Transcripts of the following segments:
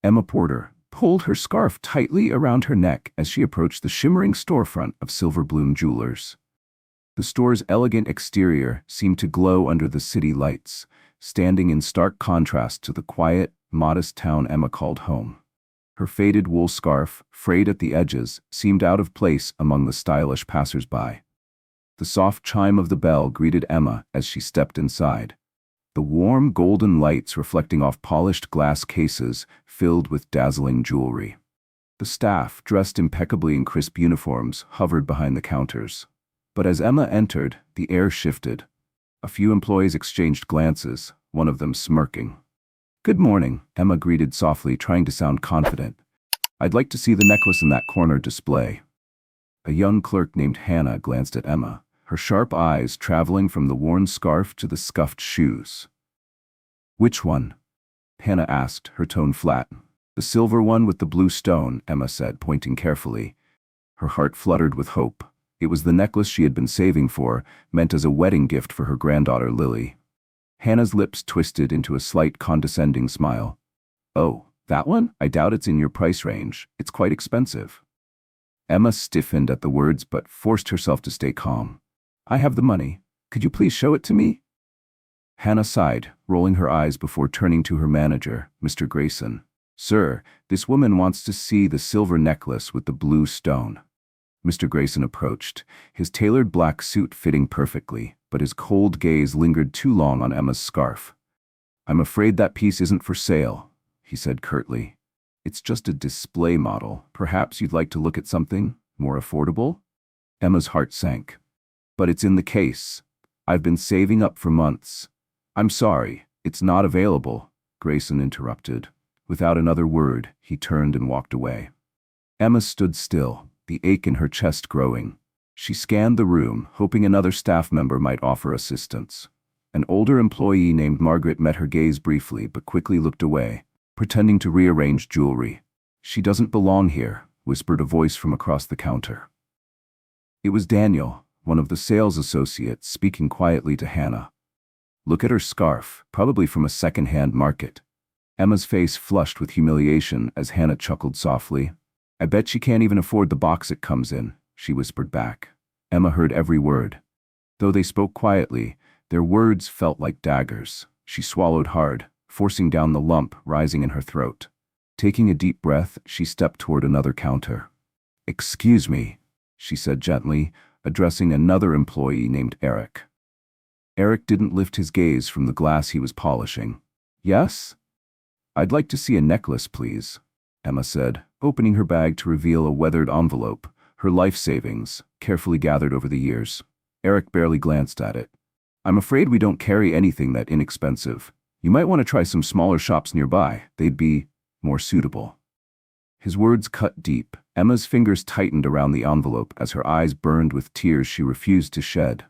Emma Porter pulled her scarf tightly around her neck as she approached the shimmering storefront of Silver Bloom Jewelers. The store's elegant exterior seemed to glow under the city lights, standing in stark contrast to the quiet, modest town Emma called home. Her faded wool scarf, frayed at the edges, seemed out of place among the stylish passers-by. The soft chime of the bell greeted Emma as she stepped inside, the warm golden lights reflecting off polished glass cases filled with dazzling jewelry. The staff, dressed impeccably in crisp uniforms, hovered behind the counters. But as Emma entered, the air shifted. A few employees exchanged glances, one of them smirking. "Good morning," Emma greeted softly, trying to sound confident. "I'd like to see the necklace in that corner display." A young clerk named Hannah glanced at Emma, her sharp eyes traveling from the worn scarf to the scuffed shoes. "Which one?" Hannah asked, her tone flat. "The silver one with the blue stone," Emma said, pointing carefully. Her heart fluttered with hope. It was the necklace she had been saving for, meant as a wedding gift for her granddaughter Lily. Hannah's lips twisted into a slight condescending smile. "Oh, that one? I doubt it's in your price range. It's quite expensive." Emma stiffened at the words but forced herself to stay calm. "I have the money. Could you please show it to me?" Hannah sighed, rolling her eyes before turning to her manager, Mr. Grayson. "Sir, this woman wants to see the silver necklace with the blue stone." Mr. Grayson approached, his tailored black suit fitting perfectly, but his cold gaze lingered too long on Emma's scarf. "I'm afraid that piece isn't for sale," he said curtly. "It's just a display model. Perhaps you'd like to look at something more affordable?" Emma's heart sank. "But it's in the case. I've been saving up for months." "I'm sorry, it's not available," Grayson interrupted. Without another word, he turned and walked away. Emma stood still, the ache in her chest growing. She scanned the room, hoping another staff member might offer assistance. An older employee named Margaret met her gaze briefly but quickly looked away, pretending to rearrange jewelry. "She doesn't belong here," whispered a voice from across the counter. It was Daniel, one of the sales associates, speaking quietly to Hannah. "Look at her scarf, probably from a second-hand market." Emma's face flushed with humiliation as Hannah chuckled softly. "I bet she can't even afford the box it comes in," she whispered back. Emma heard every word. Though they spoke quietly, their words felt like daggers. She swallowed hard, forcing down the lump rising in her throat. Taking a deep breath, she stepped toward another counter. "Excuse me," she said gently, addressing another employee named Eric. Eric didn't lift his gaze from the glass he was polishing. "Yes?" "I'd like to see a necklace, please," Emma said, opening her bag to reveal a weathered envelope, her life savings, carefully gathered over the years. Eric barely glanced at it. "I'm afraid we don't carry anything that inexpensive. You might want to try some smaller shops nearby. They'd be more suitable." His words cut deep. Emma's fingers tightened around the envelope as her eyes burned with tears she refused to shed.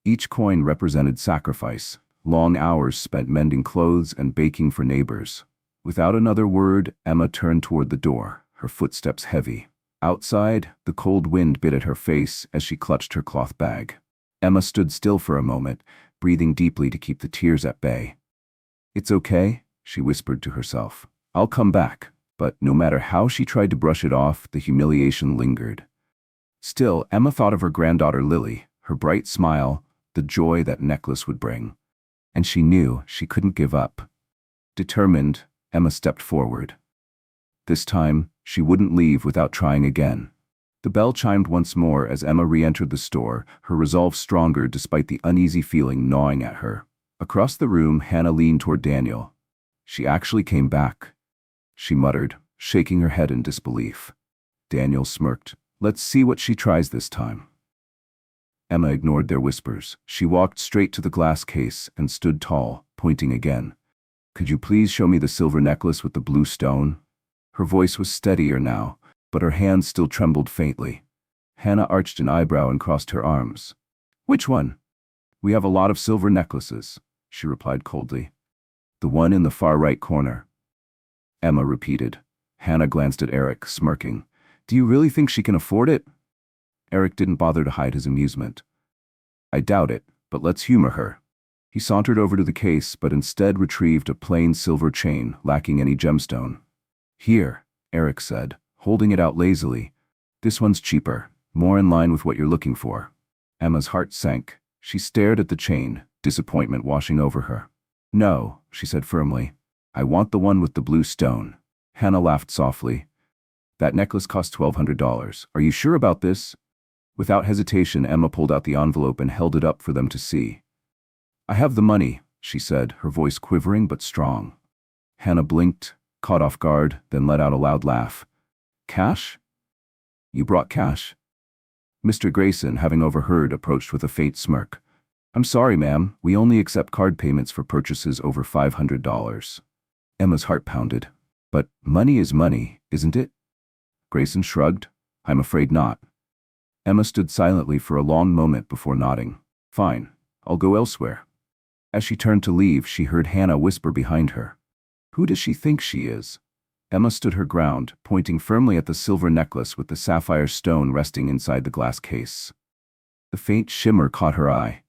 Each coin represented sacrifice, long hours spent mending clothes and baking for neighbors. Without another word, Emma turned toward the door, her footsteps heavy. Outside, the cold wind bit at her face as she clutched her cloth bag. Emma stood still for a moment, breathing deeply to keep the tears at bay. "It's okay," she whispered to herself. "I'll come back." But no matter how she tried to brush it off, the humiliation lingered. Still, Emma thought of her granddaughter Lily, her bright smile, the joy that necklace would bring. And she knew she couldn't give up. Determined, Emma stepped forward. This time, she wouldn't leave without trying again. The bell chimed once more as Emma re-entered the store, her resolve stronger despite the uneasy feeling gnawing at her. Across the room, Hannah leaned toward Daniel. "She actually came back," she muttered, shaking her head in disbelief. Daniel smirked. "Let's see what she tries this time." Emma ignored their whispers. She walked straight to the glass case and stood tall, pointing again. "Could you please show me the silver necklace with the blue stone?" Her voice was steadier now, but her hands still trembled faintly. Hannah arched an eyebrow and crossed her arms. "Which one?" "We have a lot of silver necklaces," she replied coldly. "The one in the far right corner." Emma repeated. Hannah glanced at Eric, smirking. "Do you really think she can afford it?" Eric didn't bother to hide his amusement. "I doubt it, but let's humor her." He sauntered over to the case, but instead retrieved a plain silver chain, lacking any gemstone. Here, Eric said, holding it out lazily. This one's cheaper, more in line with what you're looking for. Emma's heart sank. She stared at the chain, disappointment washing over her. No, she said firmly. I want the one with the blue stone. Hannah laughed softly. That necklace cost $1,200. Are you sure about this? Without hesitation, Emma pulled out the envelope and held it up for them to see. I have the money, she said, her voice quivering but strong. Hannah blinked, caught off guard, then let out a loud laugh. Cash? You brought cash? Mr. Grayson, having overheard, approached with a faint smirk. I'm sorry, ma'am, we only accept card payments for purchases over $500. Emma's heart pounded. But money is money, isn't it? Grayson shrugged. I'm afraid not. Emma stood silently for a long moment before nodding. Fine, I'll go elsewhere. As she turned to leave, she heard Hannah whisper behind her. Who does she think she is? Emma stood her ground, pointing firmly at the silver necklace with the sapphire stone resting inside the glass case. The faint shimmer caught her eye,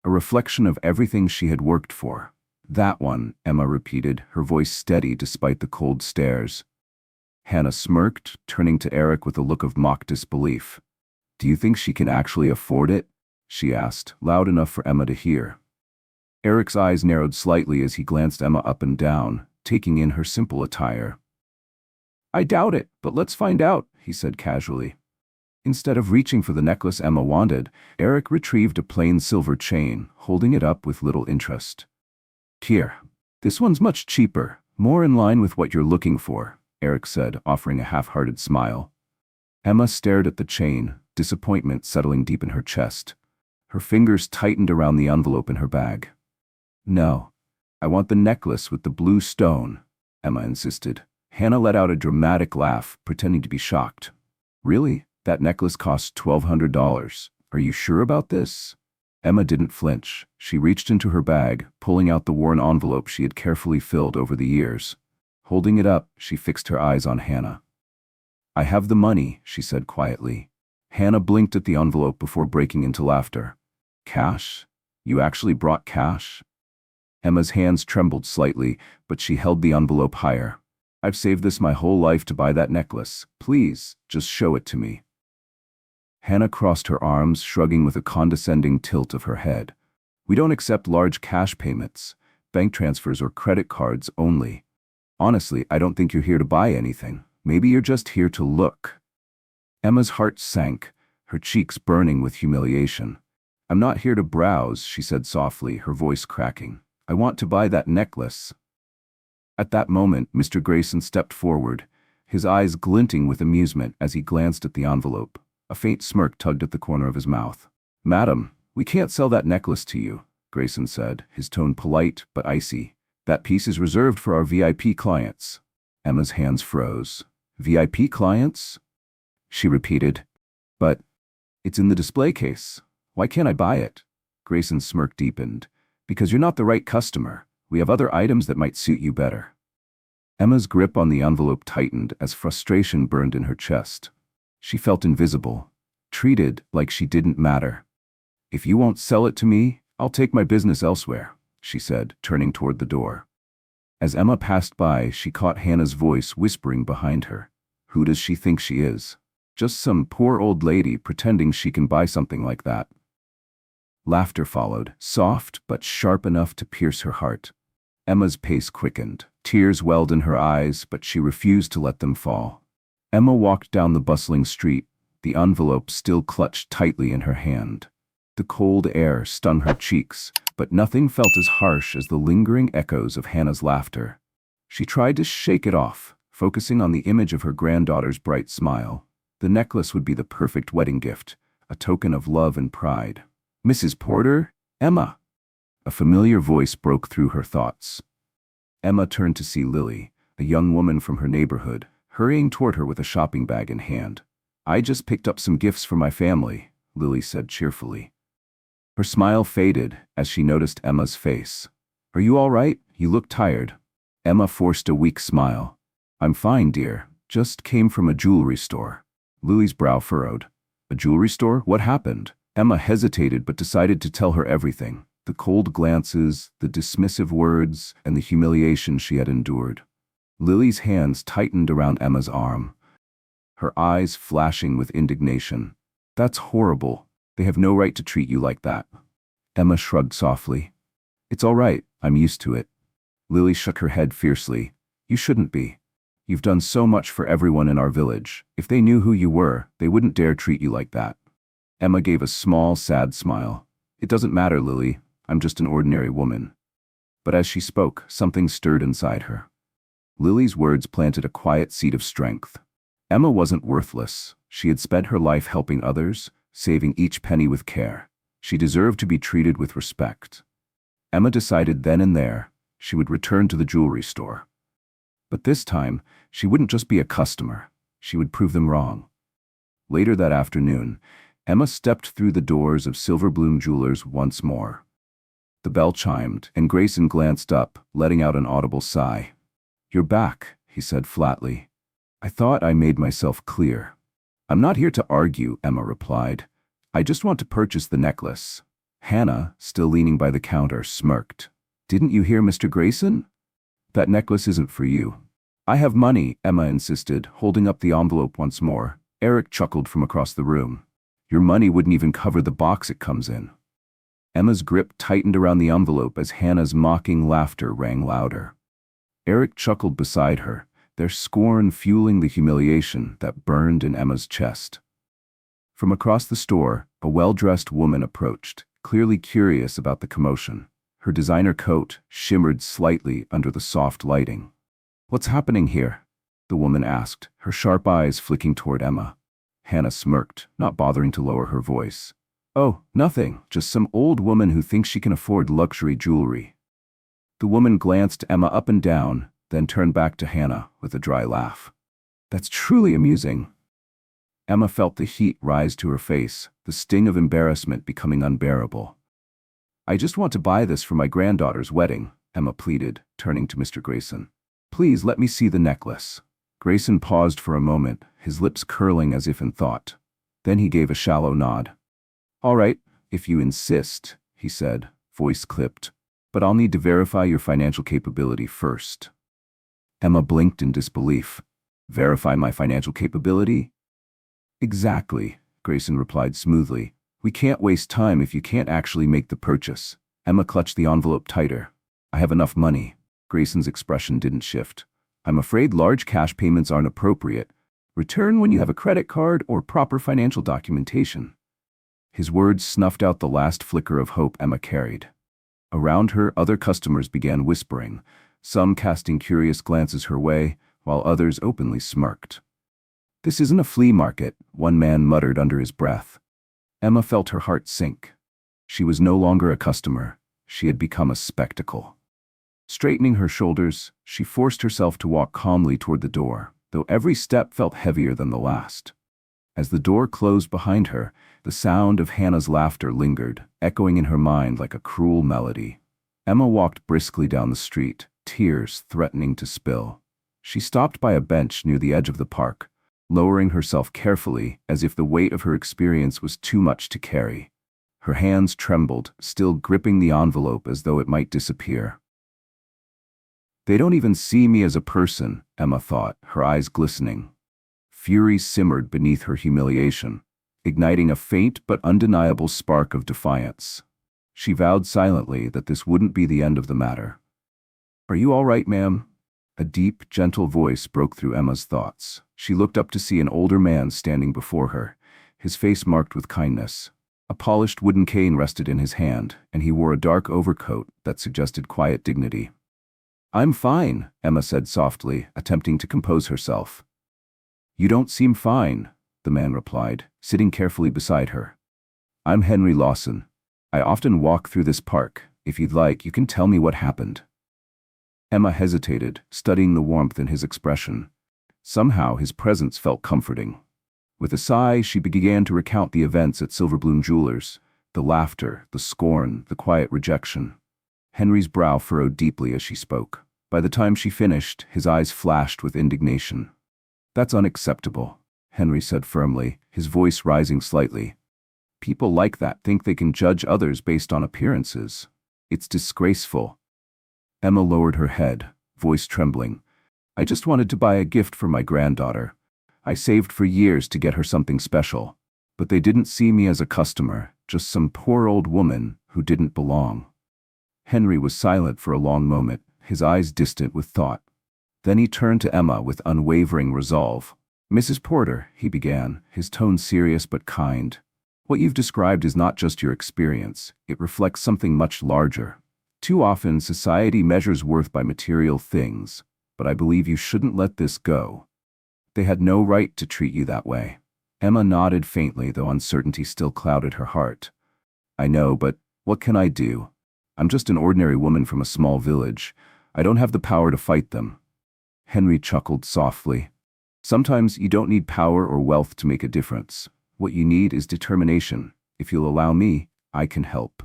a reflection of everything she had worked for. That one, Emma repeated, her voice steady despite the cold stares. Hannah smirked, turning to Eric with a look of mock disbelief. Do you think she can actually afford it? She asked, loud enough for Emma to hear. Eric's eyes narrowed slightly as he glanced Emma up and down, taking in her simple attire. I doubt it, but let's find out, he said casually. Instead of reaching for the necklace Emma wanted, Eric retrieved a plain silver chain, holding it up with little interest. Here, this one's much cheaper, more in line with what you're looking for, Eric said, offering a half-hearted smile. Emma stared at the chain, disappointment settling deep in her chest. Her fingers tightened around the envelope in her bag. No, I want the necklace with the blue stone, Emma insisted. Hannah let out a dramatic laugh, pretending to be shocked. Really? That necklace costs $1,200. Are you sure about this? Emma didn't flinch. She reached into her bag, pulling out the worn envelope she had carefully filled over the years. Holding it up, she fixed her eyes on Hannah. I have the money, she said quietly. Hannah blinked at the envelope before breaking into laughter. Cash? You actually brought cash? Emma's hands trembled slightly, but she held the envelope higher. I've saved this my whole life to buy that necklace. Please, just show it to me. Hannah crossed her arms, shrugging with a condescending tilt of her head. We don't accept large cash payments, bank transfers or credit cards only. Honestly, I don't think you're here to buy anything. Maybe you're just here to look. Emma's heart sank, her cheeks burning with humiliation. I'm not here to browse, she said softly, her voice cracking. I want to buy that necklace. At that moment, Mr. Grayson stepped forward, his eyes glinting with amusement as he glanced at the envelope. A faint smirk tugged at the corner of his mouth. Madam, we can't sell that necklace to you, Grayson said, his tone polite but icy. That piece is reserved for our VIP clients. Emma's hands froze. VIP clients? She repeated. But it's in the display case. Why can't I buy it? Grayson's smirk deepened. Because you're not the right customer. We have other items that might suit you better. Emma's grip on the envelope tightened as frustration burned in her chest. She felt invisible, treated like she didn't matter. If you won't sell it to me, I'll take my business elsewhere, she said, turning toward the door. As Emma passed by, she caught Hannah's voice whispering behind her. Who does she think she is? Just some poor old lady pretending she can buy something like that. Laughter followed, soft but sharp enough to pierce her heart. Emma's pace quickened. Tears welled in her eyes, but she refused to let them fall. Emma walked down the bustling street, the envelope still clutched tightly in her hand. The cold air stung her cheeks, but nothing felt as harsh as the lingering echoes of Hannah's laughter. She tried to shake it off, focusing on the image of her granddaughter's bright smile. The necklace would be the perfect wedding gift, a token of love and pride. Mrs. Porter? Emma! A familiar voice broke through her thoughts. Emma turned to see Lily, a young woman from her neighborhood, hurrying toward her with a shopping bag in hand. I just picked up some gifts for my family, Lily said cheerfully. Her smile faded as she noticed Emma's face. Are you all right? You look tired. Emma forced a weak smile. I'm fine, dear. Just came from a jewelry store. Lily's brow furrowed. A jewelry store? What happened? Emma hesitated but decided to tell her everything. The cold glances, the dismissive words, and the humiliation she had endured. Lily's hands tightened around Emma's arm, her eyes flashing with indignation. That's horrible. They have no right to treat you like that. Emma shrugged softly. It's all right, I'm used to it. Lily shook her head fiercely. You shouldn't be. You've done so much for everyone in our village. If they knew who you were, they wouldn't dare treat you like that. Emma gave a small, sad smile. It doesn't matter, Lily. I'm just an ordinary woman. But as she spoke, something stirred inside her. Lily's words planted a quiet seed of strength. Emma wasn't worthless. She had spent her life helping others, saving each penny with care. She deserved to be treated with respect. Emma decided then and there she would return to the jewelry store. But this time, she wouldn't just be a customer. She would prove them wrong. Later that afternoon, Emma stepped through the doors of Silverbloom Jewelers once more. The bell chimed, and Grayson glanced up, letting out an audible sigh. You're back, he said flatly. I thought I made myself clear. I'm not here to argue, Emma replied. I just want to purchase the necklace. Hannah, still leaning by the counter, smirked. Didn't you hear Mr. Grayson? That necklace isn't for you. I have money, Emma insisted, holding up the envelope once more. Eric chuckled from across the room. Your money wouldn't even cover the box it comes in. Emma's grip tightened around the envelope as Hannah's mocking laughter rang louder. Eric chuckled beside her, their scorn fueling the humiliation that burned in Emma's chest. From across the store, a well-dressed woman approached, clearly curious about the commotion. Her designer coat shimmered slightly under the soft lighting. What's happening here? The woman asked, her sharp eyes flicking toward Emma. Hannah smirked, not bothering to lower her voice. Oh, nothing, just some old woman who thinks she can afford luxury jewelry. The woman glanced Emma up and down, then turned back to Hannah with a dry laugh. That's truly amusing. Emma felt the heat rise to her face, the sting of embarrassment becoming unbearable. I just want to buy this for my granddaughter's wedding, Emma pleaded, turning to Mr. Grayson. Please let me see the necklace. Grayson paused for a moment, his lips curling as if in thought. Then he gave a shallow nod. All right, if you insist, he said, voice clipped. But I'll need to verify your financial capability first. Emma blinked in disbelief. Verify my financial capability? Exactly, Grayson replied smoothly. We can't waste time if you can't actually make the purchase. Emma clutched the envelope tighter. I have enough money. Grayson's expression didn't shift. I'm afraid large cash payments aren't appropriate. Return when you have a credit card or proper financial documentation. His words snuffed out the last flicker of hope Emma carried. Around her, other customers began whispering, some casting curious glances her way, while others openly smirked. This isn't a flea market, one man muttered under his breath. Emma felt her heart sink. She was no longer a customer. She had become a spectacle. Straightening her shoulders, she forced herself to walk calmly toward the door, though every step felt heavier than the last. As the door closed behind her, the sound of Hannah's laughter lingered, echoing in her mind like a cruel melody. Emma walked briskly down the street, tears threatening to spill. She stopped by a bench near the edge of the park, lowering herself carefully as if the weight of her experience was too much to carry. Her hands trembled, still gripping the envelope as though it might disappear. They don't even see me as a person, Emma thought, her eyes glistening. Fury simmered beneath her humiliation, igniting a faint but undeniable spark of defiance. She vowed silently that this wouldn't be the end of the matter. Are you all right, ma'am? A deep, gentle voice broke through Emma's thoughts. She looked up to see an older man standing before her, his face marked with kindness. A polished wooden cane rested in his hand, and he wore a dark overcoat that suggested quiet dignity. I'm fine, Emma said softly, attempting to compose herself. You don't seem fine, the man replied, sitting carefully beside her. I'm Henry Lawson. I often walk through this park. If you'd like, you can tell me what happened. Emma hesitated, studying the warmth in his expression. Somehow his presence felt comforting. With a sigh, she began to recount the events at Silverbloom Jewelers, the laughter, the scorn, the quiet rejection. Henry's brow furrowed deeply as she spoke. By the time she finished, his eyes flashed with indignation. That's unacceptable, Henry said firmly, his voice rising slightly. People like that think they can judge others based on appearances. It's disgraceful. Emma lowered her head, voice trembling. I just wanted to buy a gift for my granddaughter. I saved for years to get her something special. But they didn't see me as a customer, just some poor old woman who didn't belong." Henry was silent for a long moment, his eyes distant with thought. Then he turned to Emma with unwavering resolve. "Mrs. Porter," he began, his tone serious but kind, "what you've described is not just your experience, it reflects something much larger. Too often, society measures worth by material things, but I believe you shouldn't let this go. They had no right to treat you that way." Emma nodded faintly, though uncertainty still clouded her heart. "I know, but what can I do? I'm just an ordinary woman from a small village. I don't have the power to fight them." Henry chuckled softly. "Sometimes you don't need power or wealth to make a difference. What you need is determination. If you'll allow me, I can help."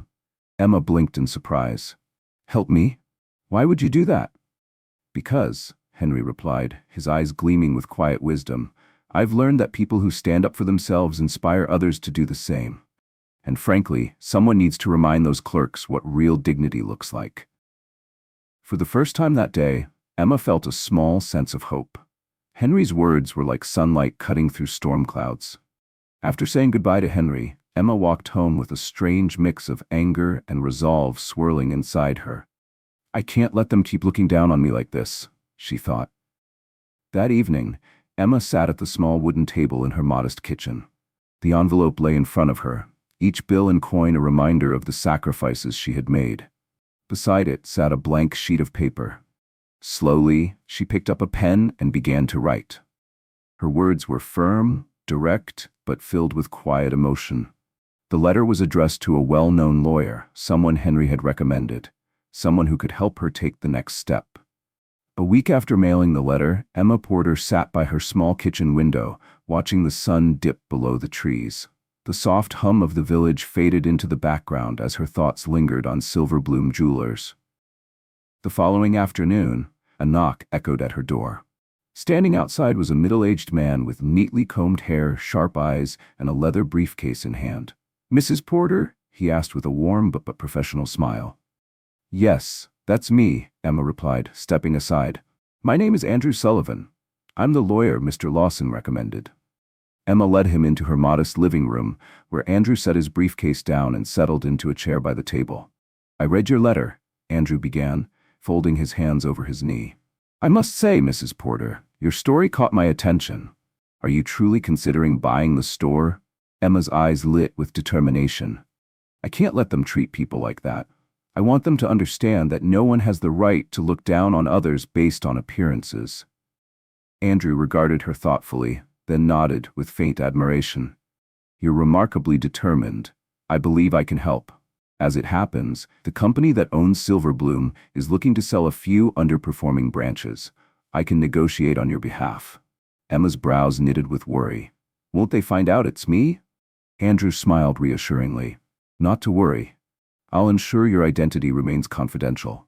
Emma blinked in surprise. "Help me? Why would you do that?" "Because," Henry replied, his eyes gleaming with quiet wisdom, "I've learned that people who stand up for themselves inspire others to do the same. And frankly, someone needs to remind those clerks what real dignity looks like." For the first time that day, Emma felt a small sense of hope. Henry's words were like sunlight cutting through storm clouds. After saying goodbye to Henry, Emma walked home with a strange mix of anger and resolve swirling inside her. "I can't let them keep looking down on me like this," she thought. That evening, Emma sat at the small wooden table in her modest kitchen. The envelope lay in front of her, each bill and coin a reminder of the sacrifices she had made. Beside it sat a blank sheet of paper. Slowly, she picked up a pen and began to write. Her words were firm, direct, but filled with quiet emotion. The letter was addressed to a well-known lawyer, someone Henry had recommended, someone who could help her take the next step. A week after mailing the letter, Emma Porter sat by her small kitchen window, watching the sun dip below the trees. The soft hum of the village faded into the background as her thoughts lingered on Silverbloom Jewelers. The following afternoon, a knock echoed at her door. Standing outside was a middle-aged man with neatly combed hair, sharp eyes, and a leather briefcase in hand. "Mrs. Porter?" he asked with a warm but professional smile. "Yes, that's me," Emma replied, stepping aside. "My name is Andrew Sullivan. I'm the lawyer Mr. Lawson recommended." Emma led him into her modest living room, where Andrew set his briefcase down and settled into a chair by the table. "I read your letter," Andrew began, folding his hands over his knee. "I must say, Mrs. Porter, your story caught my attention. Are you truly considering buying the store?" Emma's eyes lit with determination. "I can't let them treat people like that. I want them to understand that no one has the right to look down on others based on appearances." Andrew regarded her thoughtfully, then nodded with faint admiration. "You're remarkably determined. I believe I can help. As it happens, the company that owns Silverbloom is looking to sell a few underperforming branches. I can negotiate on your behalf." Emma's brows knitted with worry. "Won't they find out it's me?" Andrew smiled reassuringly. "Not to worry. I'll ensure your identity remains confidential.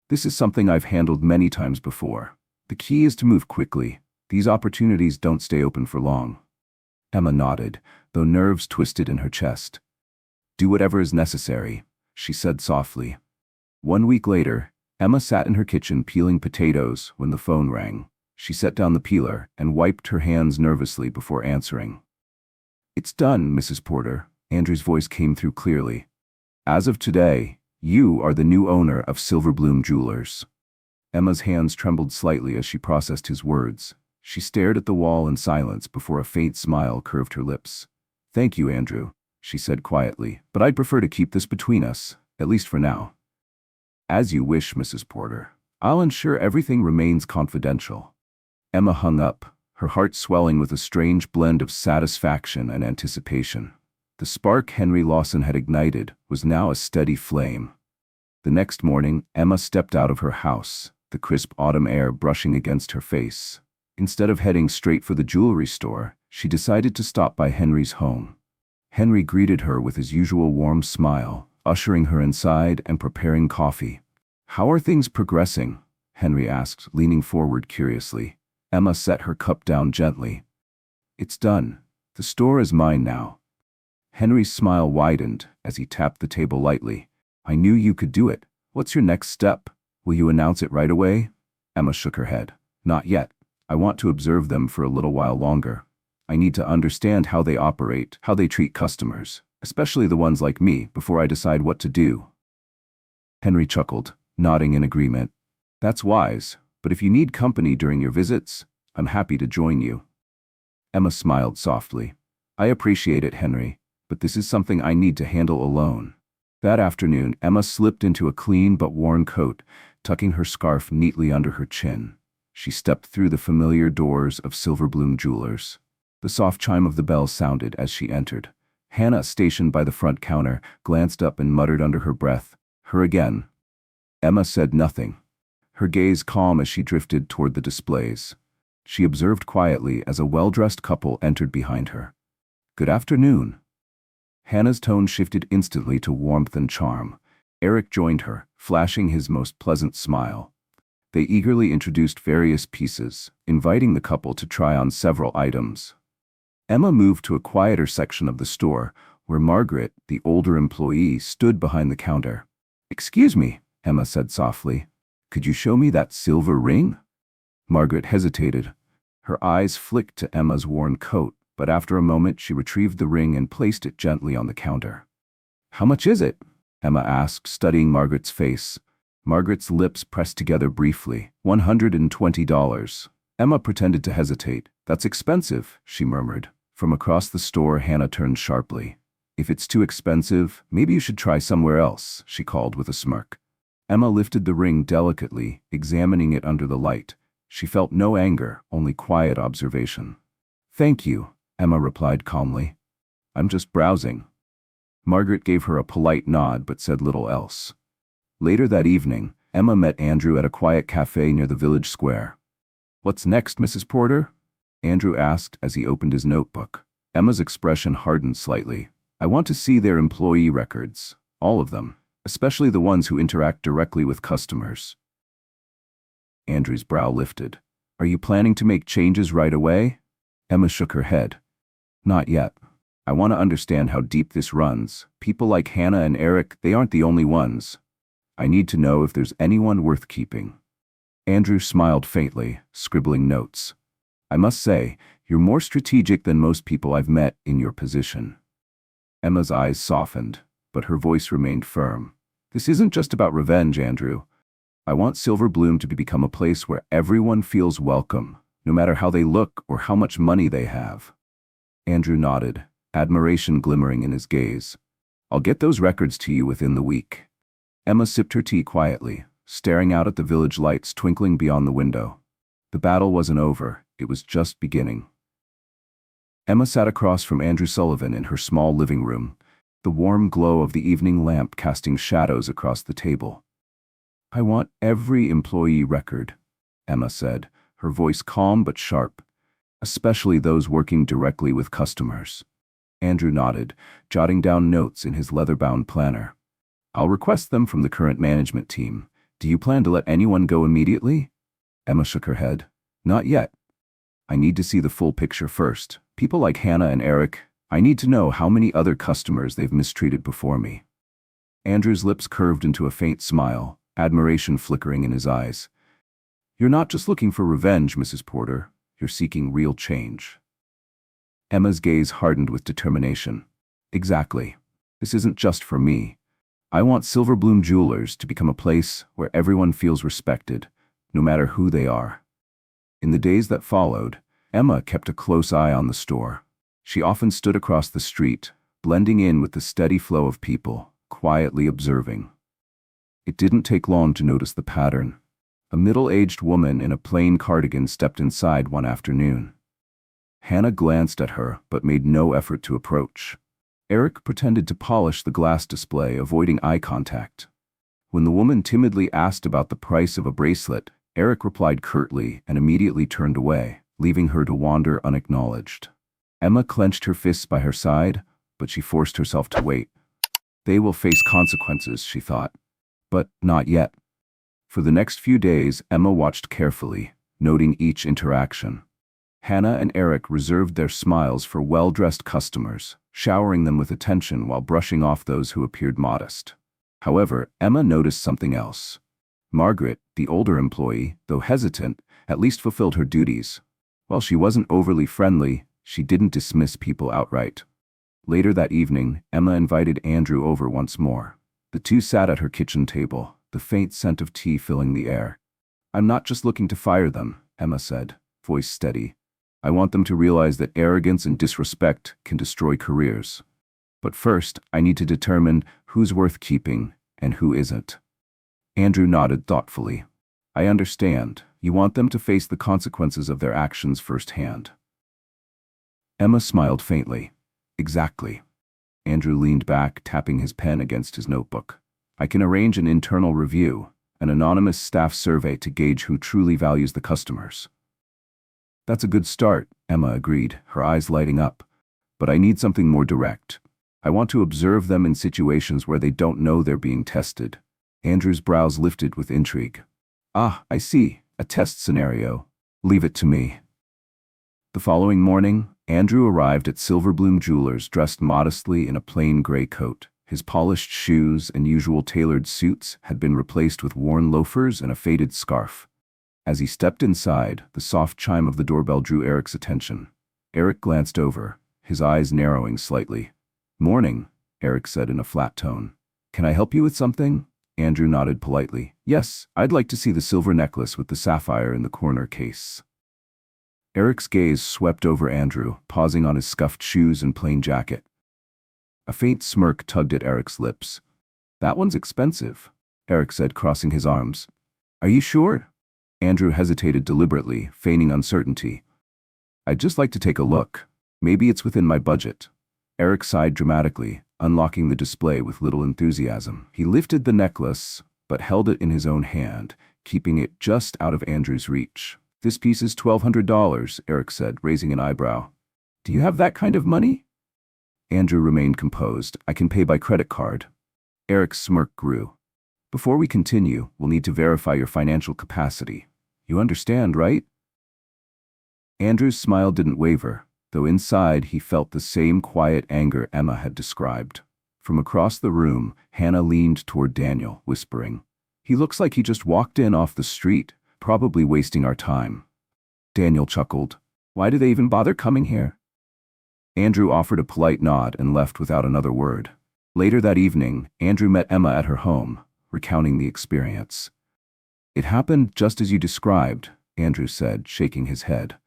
This is something I've handled many times before. The key is to move quickly. These opportunities don't stay open for long." Emma nodded, though nerves twisted in her chest. "Do whatever is necessary," she said softly. 1 week later, Emma sat in her kitchen peeling potatoes when the phone rang. She set down the peeler and wiped her hands nervously before answering. "It's done, Mrs. Porter," Andrew's voice came through clearly. "As of today, you are the new owner of Silverbloom Jewelers." Emma's hands trembled slightly as she processed his words. She stared at the wall in silence before a faint smile curved her lips. "Thank you, Andrew," she said quietly, "but I'd prefer to keep this between us, at least for now." "As you wish, Mrs. Porter. I'll ensure everything remains confidential." Emma hung up, her heart swelling with a strange blend of satisfaction and anticipation. The spark Henry Lawson had ignited was now a steady flame. The next morning, Emma stepped out of her house, the crisp autumn air brushing against her face. Instead of heading straight for the jewelry store, she decided to stop by Henry's home. Henry greeted her with his usual warm smile, ushering her inside and preparing coffee. "How are things progressing?" Henry asked, leaning forward curiously. Emma set her cup down gently. "It's done. The store is mine now." Henry's smile widened as he tapped the table lightly. "I knew you could do it. What's your next step? Will you announce it right away?" Emma shook her head. Not yet. I want to observe them for a little while longer. I need to understand how they operate, how they treat customers, especially the ones like me, before I decide what to do. Henry chuckled, nodding in agreement. That's wise, but if you need company during your visits, I'm happy to join you. Emma smiled softly. I appreciate it, Henry, but this is something I need to handle alone. That afternoon, Emma slipped into a clean but worn coat, tucking her scarf neatly under her chin. She stepped through the familiar doors of Silverbloom Jewelers. The soft chime of the bell sounded as she entered. Hannah, stationed by the front counter, glanced up and muttered under her breath, "Her again." Emma said nothing, her gaze calm as she drifted toward the displays. She observed quietly as a well-dressed couple entered behind her. "Good afternoon." Hannah's tone shifted instantly to warmth and charm. Eric joined her, flashing his most pleasant smile. They eagerly introduced various pieces, inviting the couple to try on several items. Emma moved to a quieter section of the store, where Margaret, the older employee, stood behind the counter. "Excuse me," Emma said softly. "Could you show me that silver ring?" Margaret hesitated. Her eyes flicked to Emma's worn coat, but after a moment she retrieved the ring and placed it gently on the counter. "How much is it?" Emma asked, studying Margaret's face. Margaret's lips pressed together briefly. $120. Emma pretended to hesitate. "That's expensive," she murmured. From across the store, Hannah turned sharply. "If it's too expensive, maybe you should try somewhere else," she called with a smirk. Emma lifted the ring delicately, examining it under the light. She felt no anger, only quiet observation. "Thank you," Emma replied calmly. "I'm just browsing." Margaret gave her a polite nod but said little else. Later that evening, Emma met Andrew at a quiet cafe near the village square. "What's next, Mrs. Porter?" Andrew asked as he opened his notebook. Emma's expression hardened slightly. "I want to see their employee records, all of them, especially the ones who interact directly with customers." Andrew's brow lifted. "Are you planning to make changes right away?" Emma shook her head. "Not yet. I want to understand how deep this runs. People like Hannah and Eric, they aren't the only ones. I need to know if there's anyone worth keeping." Andrew smiled faintly, scribbling notes. "I must say, you're more strategic than most people I've met in your position." Emma's eyes softened, but her voice remained firm. "This isn't just about revenge, Andrew. I want Silverbloom to become a place where everyone feels welcome, no matter how they look or how much money they have." Andrew nodded, admiration glimmering in his gaze. "I'll get those records to you within the week." Emma sipped her tea quietly, staring out at the village lights twinkling beyond the window. The battle wasn't over, it was just beginning. Emma sat across from Andrew Sullivan in her small living room, the warm glow of the evening lamp casting shadows across the table. "I want every employee record," Emma said, her voice calm but sharp, "especially those working directly with customers." Andrew nodded, jotting down notes in his leather-bound planner. "I'll request them from the current management team. Do you plan to let anyone go immediately?" Emma shook her head. "Not yet. I need to see the full picture first. People like Hannah and Eric, I need to know how many other customers they've mistreated before me." Andrew's lips curved into a faint smile, admiration flickering in his eyes. "You're not just looking for revenge, Mrs. Porter. You're seeking real change." Emma's gaze hardened with determination. "Exactly. This isn't just for me. I want Silverbloom Jewelers to become a place where everyone feels respected, no matter who they are." In the days that followed, Emma kept a close eye on the store. She often stood across the street, blending in with the steady flow of people, quietly observing. It didn't take long to notice the pattern. A middle-aged woman in a plain cardigan stepped inside one afternoon. Hannah glanced at her but made no effort to approach. Eric pretended to polish the glass display, avoiding eye contact. When the woman timidly asked about the price of a bracelet, Eric replied curtly and immediately turned away, leaving her to wander unacknowledged. Emma clenched her fists by her side, but she forced herself to wait. They will face consequences, she thought. But not yet. For the next few days, Emma watched carefully, noting each interaction. Hannah and Eric reserved their smiles for well-dressed customers, showering them with attention while brushing off those who appeared modest. However, Emma noticed something else. Margaret, the older employee, though hesitant, at least fulfilled her duties. While she wasn't overly friendly, she didn't dismiss people outright. Later that evening, Emma invited Andrew over once more. The two sat at her kitchen table, the faint scent of tea filling the air. "I'm not just looking to fire them," Emma said, voice steady. "I want them to realize that arrogance and disrespect can destroy careers. But first, I need to determine who's worth keeping and who isn't." Andrew nodded thoughtfully. "I understand. You want them to face the consequences of their actions firsthand." Emma smiled faintly. "Exactly." Andrew leaned back, tapping his pen against his notebook. "I can arrange an internal review, an anonymous staff survey to gauge who truly values the customers." "That's a good start," Emma agreed, her eyes lighting up. "But I need something more direct. I want to observe them in situations where they don't know they're being tested." Andrew's brows lifted with intrigue. "Ah, I see. A test scenario. Leave it to me." The following morning, Andrew arrived at Silverbloom Jewelers dressed modestly in a plain gray coat. His polished shoes and usual tailored suits had been replaced with worn loafers and a faded scarf. As he stepped inside, the soft chime of the doorbell drew Eric's attention. Eric glanced over, his eyes narrowing slightly. "Morning," Eric said in a flat tone. "Can I help you with something?" Andrew nodded politely. "Yes, I'd like to see the silver necklace with the sapphire in the corner case." Eric's gaze swept over Andrew, pausing on his scuffed shoes and plain jacket. A faint smirk tugged at Eric's lips. "That one's expensive," Eric said, crossing his arms. "Are you sure?" Andrew hesitated deliberately, feigning uncertainty. "I'd just like to take a look. Maybe it's within my budget." Eric sighed dramatically, unlocking the display with little enthusiasm. He lifted the necklace, but held it in his own hand, keeping it just out of Andrew's reach. "This piece is $1,200, Eric said, raising an eyebrow. "Do you have that kind of money?" Andrew remained composed. "I can pay by credit card." Eric's smirk grew. "Before we continue, we'll need to verify your financial capacity. You understand, right?" Andrew's smile didn't waver, though inside he felt the same quiet anger Emma had described. From across the room, Hannah leaned toward Daniel, whispering, "He looks like he just walked in off the street, probably wasting our time." Daniel chuckled. "Why do they even bother coming here?" Andrew offered a polite nod and left without another word. Later that evening, Andrew met Emma at her home, recounting the experience. "It happened just as you described," Andrew said, shaking his head.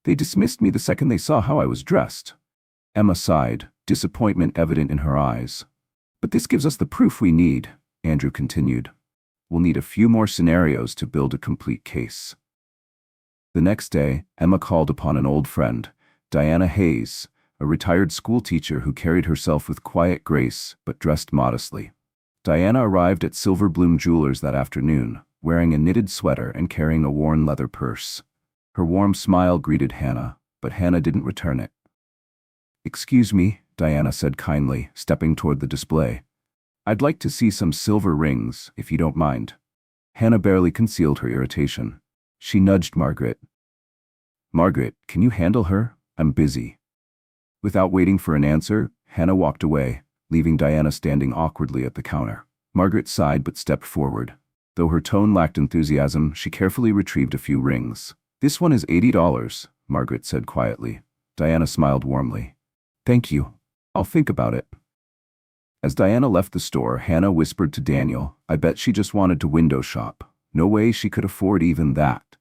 "They dismissed me the second they saw how I was dressed." Emma sighed, disappointment evident in her eyes. "But this gives us the proof we need," Andrew continued. "We'll need a few more scenarios to build a complete case." The next day, Emma called upon an old friend, Diana Hayes, a retired schoolteacher who carried herself with quiet grace but dressed modestly. Diana arrived at Silverbloom Jewelers that afternoon, wearing a knitted sweater and carrying a worn leather purse. Her warm smile greeted Hannah, but Hannah didn't return it. "Excuse me," Diana said kindly, stepping toward the display. "I'd like to see some silver rings, if you don't mind." Hannah barely concealed her irritation. She nudged Margaret. "Margaret, can you handle her? I'm busy." Without waiting for an answer, Hannah walked away, leaving Diana standing awkwardly at the counter. Margaret sighed but stepped forward. Though her tone lacked enthusiasm, she carefully retrieved a few rings. "This one is $80, Margaret said quietly. Diana smiled warmly. "Thank you. I'll think about it." As Diana left the store, Hannah whispered to Daniel, "I bet she just wanted to window shop. No way she could afford even that."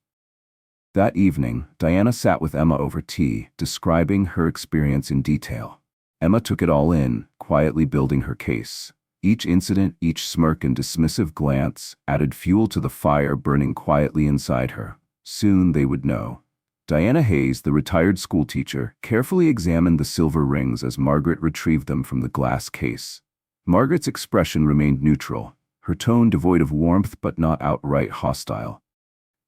That evening, Diana sat with Emma over tea, describing her experience in detail. Emma took it all in, quietly building her case. Each incident, each smirk and dismissive glance added fuel to the fire burning quietly inside her. Soon they would know. Diana Hayes, the retired schoolteacher, carefully examined the silver rings as Margaret retrieved them from the glass case. Margaret's expression remained neutral, her tone devoid of warmth but not outright hostile.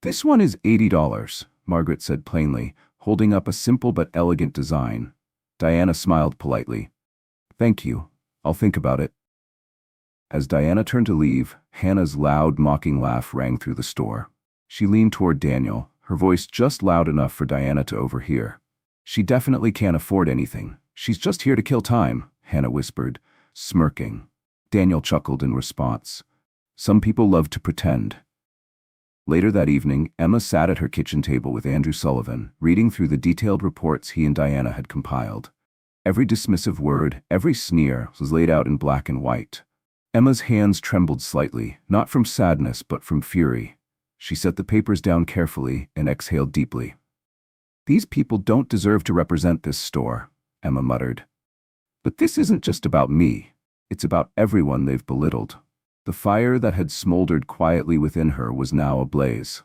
"This one is $80, Margaret said plainly, holding up a simple but elegant design. Diana smiled politely. "Thank you. I'll think about it." As Diana turned to leave, Hannah's loud, mocking laugh rang through the store. She leaned toward Daniel, her voice just loud enough for Diana to overhear. "She definitely can't afford anything. She's just here to kill time," Hannah whispered, smirking. Daniel chuckled in response. "Some people love to pretend. Later that evening, Emma sat at her kitchen table with Andrew Sullivan, reading through the detailed reports he and Diana had compiled. Every dismissive word, every sneer, was laid out in black and white. Emma's hands trembled slightly, not from sadness but from fury. She set the papers down carefully and exhaled deeply. "These people don't deserve to represent this store," Emma muttered. "But this isn't just about me. It's about everyone they've belittled." The fire that had smoldered quietly within her was now ablaze.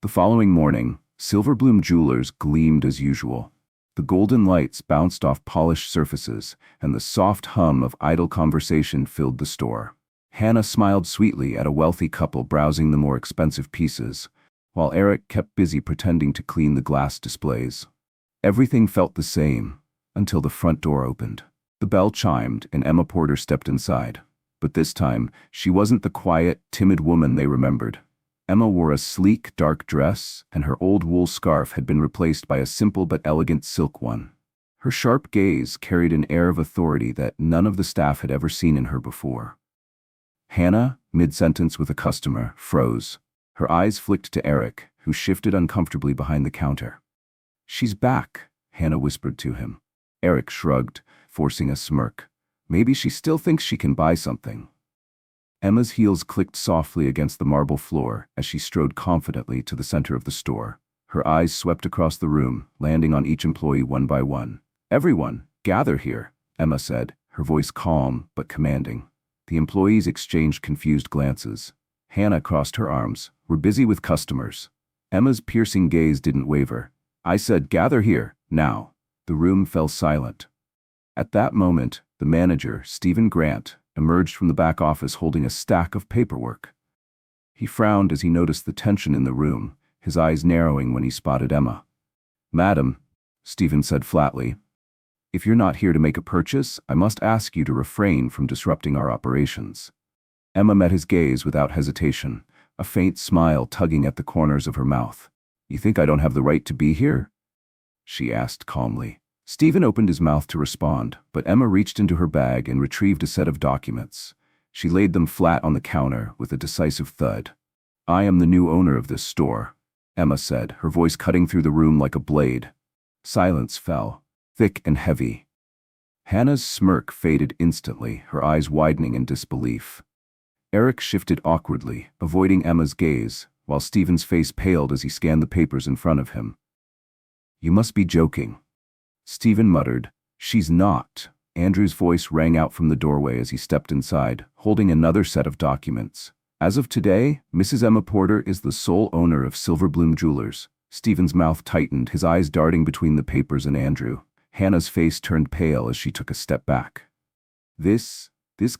The following morning, Silverbloom Jewelers gleamed as usual. The golden lights bounced off polished surfaces, and the soft hum of idle conversation filled the store. Hannah smiled sweetly at a wealthy couple browsing the more expensive pieces, while Eric kept busy pretending to clean the glass displays. Everything felt the same, until the front door opened. The bell chimed, and Emma Porter stepped inside. But this time, she wasn't the quiet, timid woman they remembered. Emma wore a sleek, dark dress, and her old wool scarf had been replaced by a simple but elegant silk one. Her sharp gaze carried an air of authority that none of the staff had ever seen in her before. Hannah, mid-sentence with a customer, froze. Her eyes flicked to Eric, who shifted uncomfortably behind the counter. "She's back," Hannah whispered to him. Eric shrugged, forcing a smirk. Maybe she still thinks she can buy something. Emma's heels clicked softly against the marble floor as she strode confidently to the center of the store. Her eyes swept across the room, landing on each employee one by one. "Everyone, gather here," Emma said, her voice calm but commanding. The employees exchanged confused glances. Hannah crossed her arms. "We're busy with customers." Emma's piercing gaze didn't waver. "I said gather here, now." The room fell silent. At that moment, the manager, Stephen Grant, emerged from the back office holding a stack of paperwork. He frowned as he noticed the tension in the room, his eyes narrowing when he spotted Emma. "Madam," Stephen said flatly, "if you're not here to make a purchase, I must ask you to refrain from disrupting our operations." Emma met his gaze without hesitation, a faint smile tugging at the corners of her mouth. "You think I don't have the right to be here?" she asked calmly. Stephen opened his mouth to respond, but Emma reached into her bag and retrieved a set of documents. She laid them flat on the counter with a decisive thud. "I am the new owner of this store," Emma said, her voice cutting through the room like a blade. Silence fell, thick and heavy. Hannah's smirk faded instantly, her eyes widening in disbelief. Eric shifted awkwardly, avoiding Emma's gaze, while Stephen's face paled as he scanned the papers in front of him. "You must be joking," Stephen muttered. "She's not." Andrew's voice rang out from the doorway as he stepped inside, holding another set of documents. "As of today, Mrs. Emma Porter is the sole owner of Silverbloom Jewelers." Stephen's mouth tightened, his eyes darting between the papers and Andrew. Hannah's face turned pale as she took a step back. This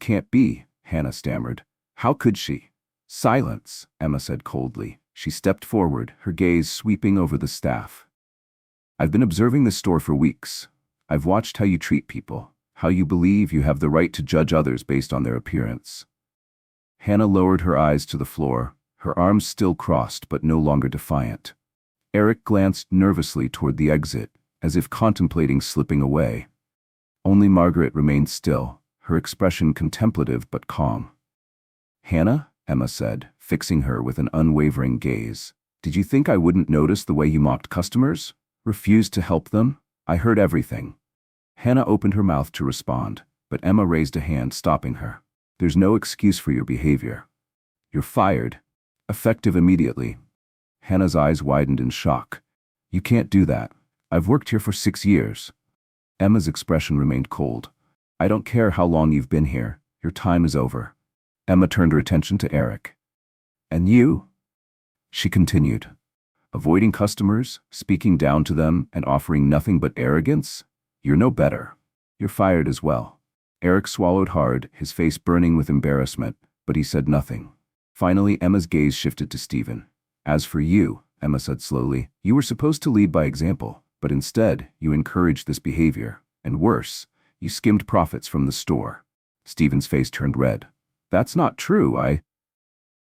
can't be," Hannah stammered. "How could she?" "Silence," Emma said coldly. She stepped forward, her gaze sweeping over the staff. "I've been observing this store for weeks. I've watched how you treat people, how you believe you have the right to judge others based on their appearance." Hannah lowered her eyes to the floor, her arms still crossed but no longer defiant. Eric glanced nervously toward the exit, as if contemplating slipping away. Only Margaret remained still, her expression contemplative but calm. "Hannah," Emma said, fixing her with an unwavering gaze, "did you think I wouldn't notice the way you mocked customers? Refused to help them? I heard everything." Hannah opened her mouth to respond, but Emma raised a hand, stopping her. "There's no excuse for your behavior. You're fired. Effective immediately." Hannah's eyes widened in shock. "You can't do that. I've worked here for 6 years." Emma's expression remained cold. "I don't care how long you've been here. Your time is over." Emma turned her attention to Eric. "And you?" she continued. "Avoiding customers, speaking down to them, and offering nothing but arrogance? You're no better. You're fired as well." Eric swallowed hard, his face burning with embarrassment, but he said nothing. Finally, Emma's gaze shifted to Stephen. "As for you," Emma said slowly, "you were supposed to lead by example, but instead, you encouraged this behavior. And worse, you skimmed profits from the store." Stephen's face turned red. "That's not true,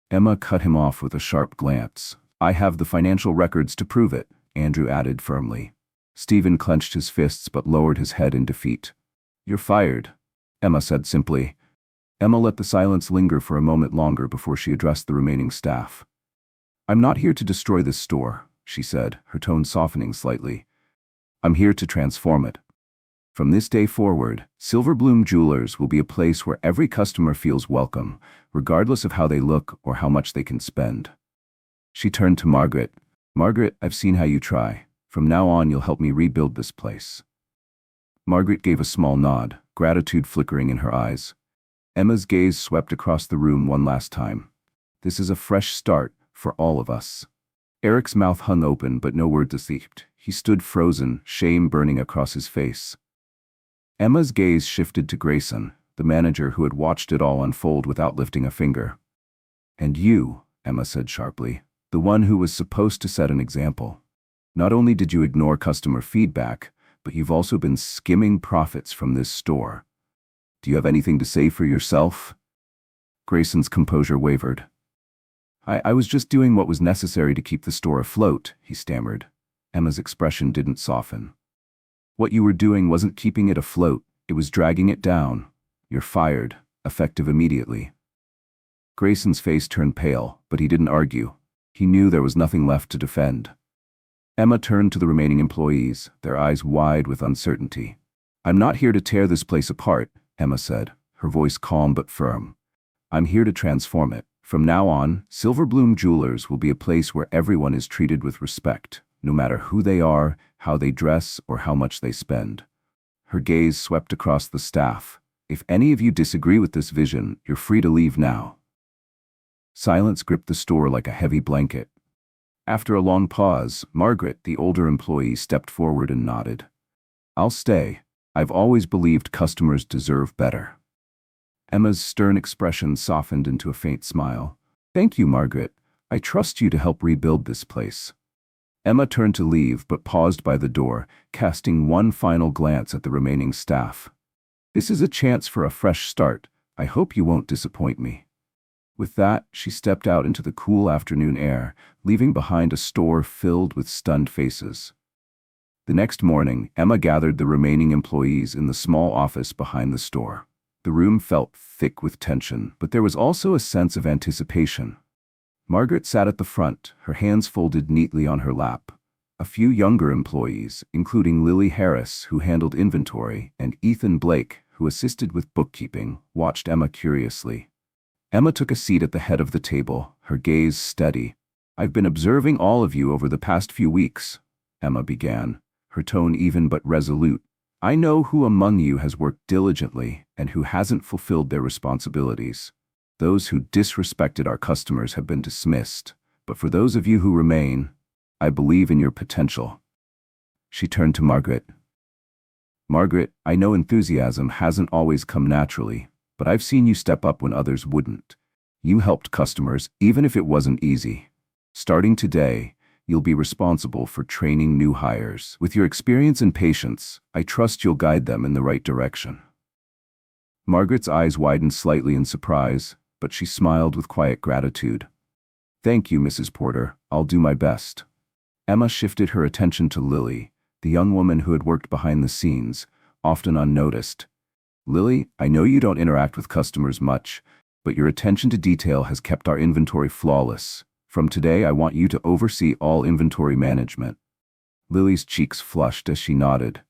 Emma cut him off with a sharp glance. "I have the financial records to prove it," Andrew added firmly. Stephen clenched his fists but lowered his head in defeat. "You're fired," Emma said simply. Emma let the silence linger for a moment longer before she addressed the remaining staff. I'm not here to destroy this store, she said, her tone softening slightly. I'm here to transform it. From this day forward, Silverbloom Jewelers will be a place where every customer feels welcome, regardless of how they look or how much they can spend. She turned to Margaret. Margaret, I've seen how you try. From now on, you'll help me rebuild this place. Margaret gave a small nod, gratitude flickering in her eyes. Emma's gaze swept across the room one last time. This is a fresh start for all of us. Eric's mouth hung open, but no word escaped. He stood frozen, shame burning across his face. Emma's gaze shifted to Grayson, the manager who had watched it all unfold without lifting a finger. And you, Emma said sharply, the one who was supposed to set an example. Not only did you ignore customer feedback, but you've also been skimming profits from this store. Do you have anything to say for yourself? Grayson's composure wavered. I was just doing what was necessary to keep the store afloat, he stammered. Emma's expression didn't soften. What you were doing wasn't keeping it afloat, it was dragging it down. You're fired, effective immediately. Grayson's face turned pale, but he didn't argue. He knew there was nothing left to defend. Emma turned to the remaining employees, their eyes wide with uncertainty. I'm not here to tear this place apart, Emma said, her voice calm but firm. I'm here to transform it. From now on, Silverbloom Jewelers will be a place where everyone is treated with respect, no matter who they are, how they dress, or how much they spend. Her gaze swept across the staff. If any of you disagree with this vision, you're free to leave now. Silence gripped the store like a heavy blanket. After a long pause, Margaret, the older employee, stepped forward and nodded. I'll stay. I've always believed customers deserve better. Emma's stern expression softened into a faint smile. Thank you, Margaret. I trust you to help rebuild this place. Emma turned to leave but paused by the door, casting one final glance at the remaining staff. This is a chance for a fresh start. I hope you won't disappoint me. With that, she stepped out into the cool afternoon air, leaving behind a store filled with stunned faces. The next morning, Emma gathered the remaining employees in the small office behind the store. The room felt thick with tension, but there was also a sense of anticipation. Margaret sat at the front, her hands folded neatly on her lap. A few younger employees, including Lily Harris, who handled inventory, and Ethan Blake, who assisted with bookkeeping, watched Emma curiously. Emma took a seat at the head of the table, her gaze steady. I've been observing all of you over the past few weeks, Emma began, her tone even but resolute. I know who among you has worked diligently and who hasn't fulfilled their responsibilities. Those who disrespected our customers have been dismissed, but for those of you who remain, I believe in your potential. She turned to Margaret. Margaret, I know enthusiasm hasn't always come naturally, but I've seen you step up when others wouldn't. You helped customers even if it wasn't easy. Starting today, you'll be responsible for training new hires. With your experience and patience, I trust you'll guide them in the right direction. Margaret's eyes widened slightly in surprise, but she smiled with quiet gratitude. Thank you, Mrs. Porter. I'll do my best. Emma shifted her attention to Lily, the young woman who had worked behind the scenes, often unnoticed. Lily, I know you don't interact with customers much, but your attention to detail has kept our inventory flawless. From today, I want you to oversee all inventory management. Lily's cheeks flushed as she nodded.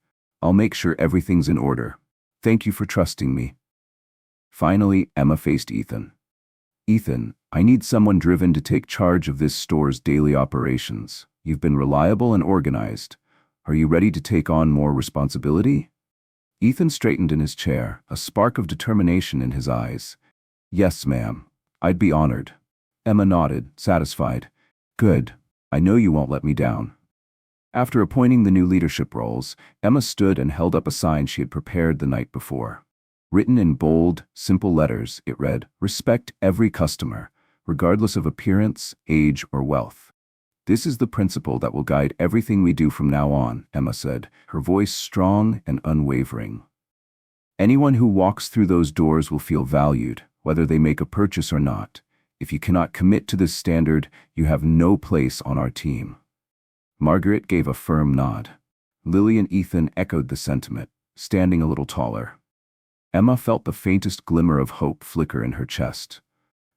I'll make sure everything's in order. Thank you for trusting me. Finally, Emma faced Ethan. Ethan, I need someone driven to take charge of this store's daily operations. You've been reliable and organized. Are you ready to take on more responsibility? Ethan straightened in his chair, a spark of determination in his eyes. Yes, ma'am. I'd be honored. Emma nodded, satisfied. Good. I know you won't let me down. After appointing the new leadership roles, Emma stood and held up a sign she had prepared the night before. Written in bold, simple letters, it read, Respect every customer, regardless of appearance, age, or wealth. This is the principle that will guide everything we do from now on, Emma said, her voice strong and unwavering. Anyone who walks through those doors will feel valued, whether they make a purchase or not. If you cannot commit to this standard, you have no place on our team. Margaret gave a firm nod. Lily and Ethan echoed the sentiment, standing a little taller. Emma felt the faintest glimmer of hope flicker in her chest.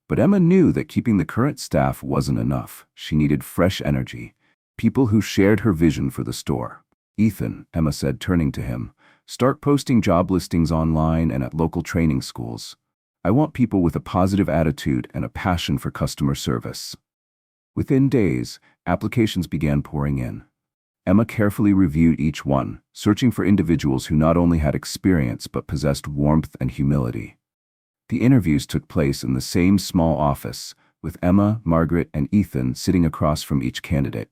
But Emma knew that keeping the current staff wasn't enough. She needed fresh energy, people who shared her vision for the store. Ethan, Emma said, turning to him, start posting job listings online and at local training schools. I want people with a positive attitude and a passion for customer service. Within days, applications began pouring in. Emma carefully reviewed each one, searching for individuals who not only had experience but possessed warmth and humility. The interviews took place in the same small office, with Emma, Margaret, and Ethan sitting across from each candidate.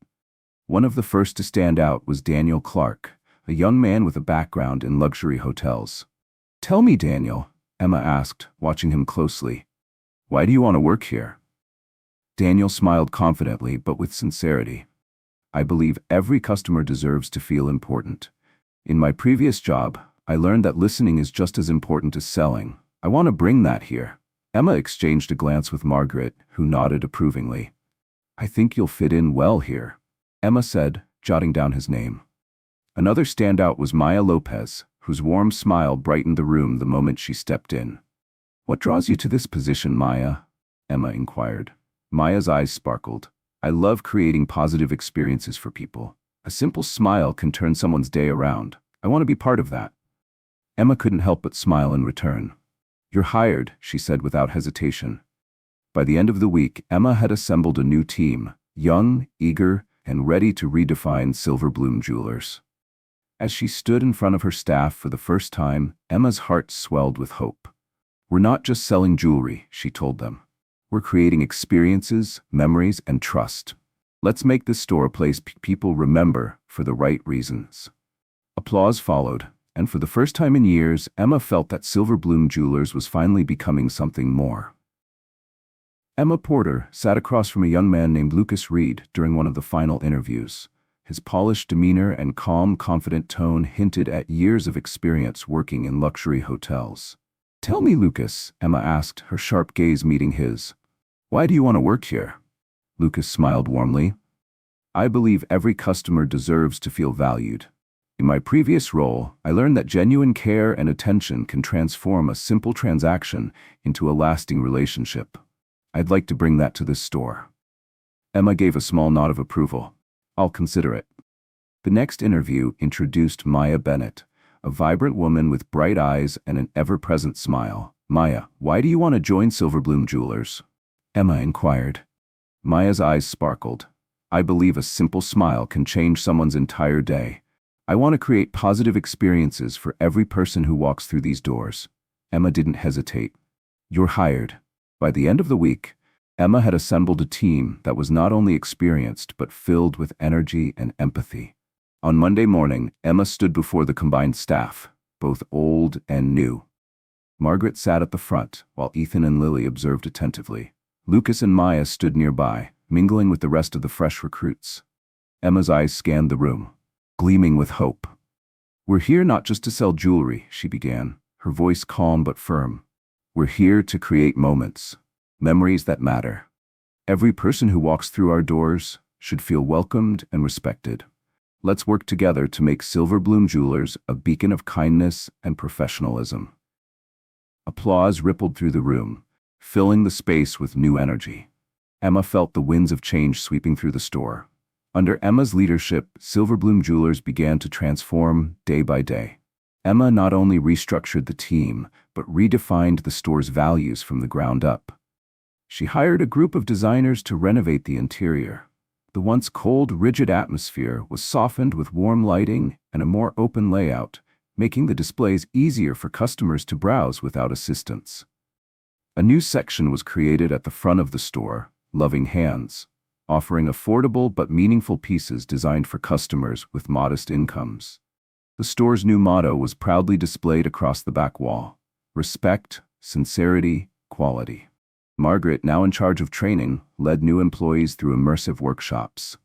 One of the first to stand out was Daniel Clark, a young man with a background in luxury hotels. "Tell me, Daniel," Emma asked, watching him closely, "why do you want to work here?" Daniel smiled confidently but with sincerity. "I believe every customer deserves to feel important. In my previous job, I learned that listening is just as important as selling. I want to bring that here." Emma exchanged a glance with Margaret, who nodded approvingly. "I think you'll fit in well here," Emma said, jotting down his name. Another standout was Maya Lopez, whose warm smile brightened the room the moment she stepped in. "What draws you to this position, Maya?" Emma inquired. Maya's eyes sparkled. "I love creating positive experiences for people. A simple smile can turn someone's day around. I want to be part of that." Emma couldn't help but smile in return. "You're hired," she said without hesitation. By the end of the week, Emma had assembled a new team, young, eager, and ready to redefine Silverbloom Jewelers. As she stood in front of her staff for the first time, Emma's heart swelled with hope. "We're not just selling jewelry," she told them. "We're creating experiences, memories, and trust. Let's make this store a place people remember for the right reasons." Applause followed, and for the first time in years, Emma felt that Silverbloom Jewelers was finally becoming something more. Emma Porter sat across from a young man named Lucas Reed during one of the final interviews. His polished demeanor and calm, confident tone hinted at years of experience working in luxury hotels. "Tell me, Lucas," Emma asked, her sharp gaze meeting his. "Why do you want to work here?" Lucas smiled warmly. "I believe every customer deserves to feel valued. In my previous role, I learned that genuine care and attention can transform a simple transaction into a lasting relationship. I'd like to bring that to this store." Emma gave a small nod of approval. "I'll consider it." The next interview introduced Maya Bennett, a vibrant woman with bright eyes and an ever-present smile. "Maya, why do you want to join Silverbloom Jewelers?" Emma inquired. Maya's eyes sparkled. "I believe a simple smile can change someone's entire day. I want to create positive experiences for every person who walks through these doors." Emma didn't hesitate. "You're hired." By the end of the week, Emma had assembled a team that was not only experienced but filled with energy and empathy. On Monday morning, Emma stood before the combined staff, both old and new. Margaret sat at the front, while Ethan and Lily observed attentively. Lucas and Maya stood nearby, mingling with the rest of the fresh recruits. Emma's eyes scanned the room, gleaming with hope. "We're here not just to sell jewelry," she began, her voice calm but firm. "We're here to create moments, memories that matter. Every person who walks through our doors should feel welcomed and respected. Let's work together to make Silverbloom Jewelers a beacon of kindness and professionalism." Applause rippled through the room, filling the space with new energy. Emma felt the winds of change sweeping through the store. Under Emma's leadership, Silverbloom Jewelers began to transform day by day. Emma not only restructured the team, but redefined the store's values from the ground up. She hired a group of designers to renovate the interior. The once cold, rigid atmosphere was softened with warm lighting and a more open layout, making the displays easier for customers to browse without assistance. A new section was created at the front of the store, Loving Hands, offering affordable but meaningful pieces designed for customers with modest incomes. The store's new motto was proudly displayed across the back wall: respect, sincerity, quality. Margaret, now in charge of training, led new employees through immersive workshops.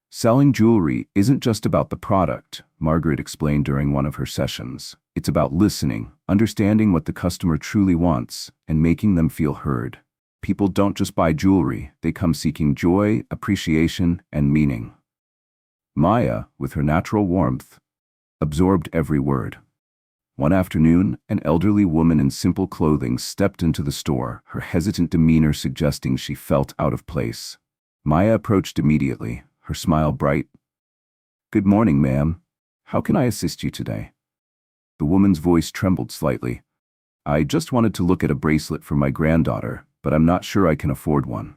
"Selling jewelry isn't just about the product," Margaret explained during one of her sessions. "It's about listening, understanding what the customer truly wants, and making them feel heard. People don't just buy jewelry, they come seeking joy, appreciation, and meaning." Maya, with her natural warmth, absorbed every word. One afternoon, an elderly woman in simple clothing stepped into the store, her hesitant demeanor suggesting she felt out of place. Maya approached immediately, her smile bright. "Good morning, ma'am. How can I assist you today?" The woman's voice trembled slightly. "I just wanted to look at a bracelet for my granddaughter, but I'm not sure I can afford one."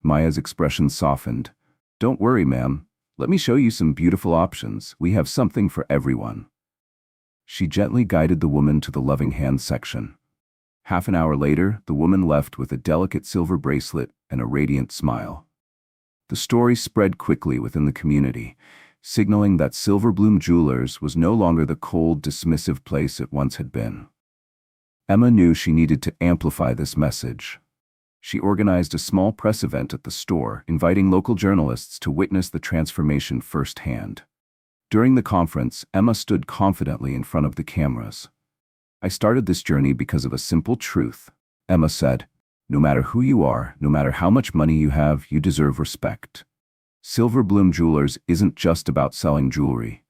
Maya's expression softened. "Don't worry, ma'am. Let me show you some beautiful options. We have something for everyone." She gently guided the woman to the loving hands section. Half an hour later, the woman left with a delicate silver bracelet and a radiant smile. The story spread quickly within the community, signaling that Silver Bloom Jewelers was no longer the cold, dismissive place it once had been. Emma knew she needed to amplify this message. She organized a small press event at the store, inviting local journalists to witness the transformation firsthand. During the conference, Emma stood confidently in front of the cameras. "I started this journey because of a simple truth," Emma said. "No matter who you are, no matter how much money you have, you deserve respect. Silver Bloom Jewelers isn't just about selling jewelry.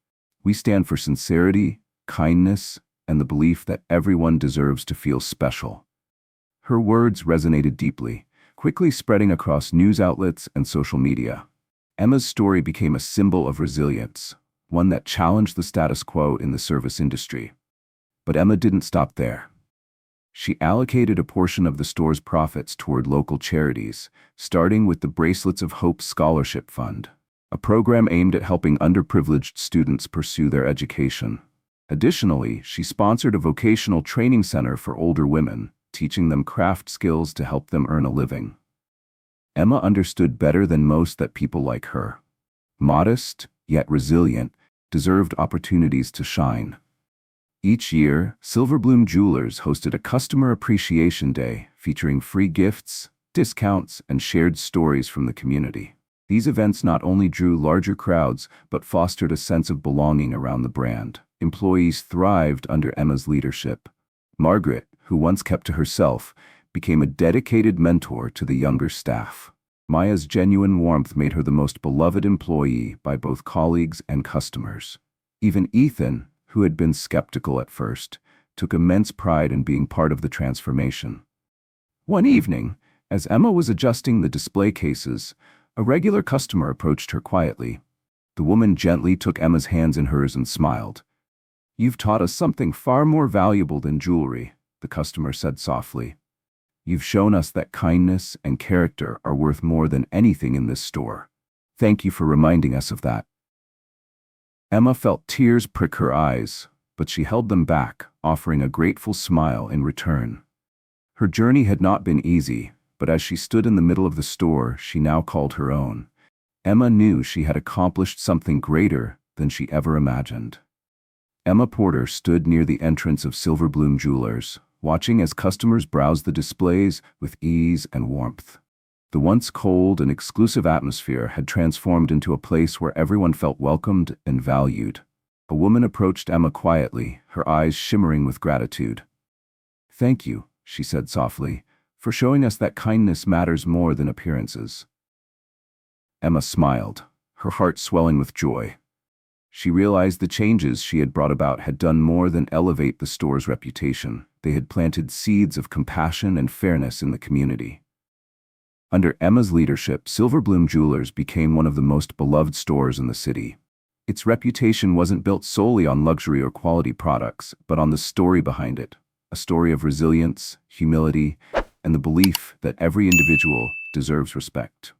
We stand for sincerity, kindness, and the belief that everyone deserves to feel special." Her words resonated deeply, quickly spreading across news outlets and social media. Emma's story became a symbol of resilience, one that challenged the status quo in the service industry. But Emma didn't stop there. She allocated a portion of the store's profits toward local charities, starting with the Bracelets of Hope Scholarship Fund, a program aimed at helping underprivileged students pursue their education. Additionally, she sponsored a vocational training center for older women, teaching them craft skills to help them earn a living. Emma understood better than most that people like her, modest yet resilient, deserved opportunities to shine. Each year, Silver Bloom Jewelers hosted a Customer Appreciation Day featuring free gifts, discounts, and shared stories from the community. These events not only drew larger crowds, but fostered a sense of belonging around the brand. Employees thrived under Emma's leadership. Margaret, who once kept to herself, became a dedicated mentor to the younger staff. Maya's genuine warmth made her the most beloved employee by both colleagues and customers. Even Ethan, who had been skeptical at first, took immense pride in being part of the transformation. One evening, as Emma was adjusting the display cases, a regular customer approached her quietly. The woman gently took Emma's hands in hers and smiled. "You've taught us something far more valuable than jewelry," the customer said softly. "You've shown us that kindness and character are worth more than anything in this store. Thank you for reminding us of that." Emma felt tears prick her eyes, but she held them back, offering a grateful smile in return. Her journey had not been easy, but as she stood in the middle of the store she now called her own, Emma knew she had accomplished something greater than she ever imagined. Emma Porter stood near the entrance of Silver Bloom Jewelers, watching as customers browsed the displays with ease and warmth. The once cold and exclusive atmosphere had transformed into a place where everyone felt welcomed and valued. A woman approached Emma quietly, her eyes shimmering with gratitude. "Thank you," she said softly, "for showing us that kindness matters more than appearances." Emma smiled, her heart swelling with joy. She realized the changes she had brought about had done more than elevate the store's reputation. They had planted seeds of compassion and fairness in the community. Under Emma's leadership, Silver Bloom Jewelers became one of the most beloved stores in the city. Its reputation wasn't built solely on luxury or quality products, but on the story behind it, a story of resilience, humility, and the belief that every individual deserves respect.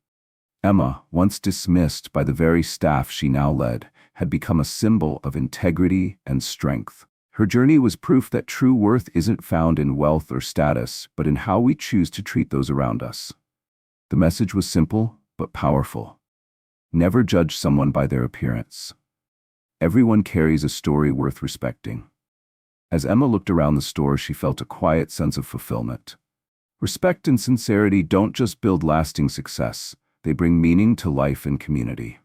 Emma, once dismissed by the very staff she now led, had become a symbol of integrity and strength. Her journey was proof that true worth isn't found in wealth or status, but in how we choose to treat those around us. The message was simple, but powerful. Never judge someone by their appearance. Everyone carries a story worth respecting. As Emma looked around the store, she felt a quiet sense of fulfillment. Respect and sincerity don't just build lasting success, they bring meaning to life and community.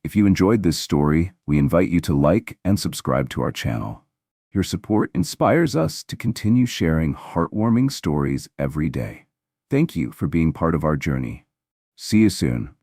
If you enjoyed this story, we invite you to like and subscribe to our channel. Your support inspires us to continue sharing heartwarming stories every day. Thank you for being part of our journey. See you soon.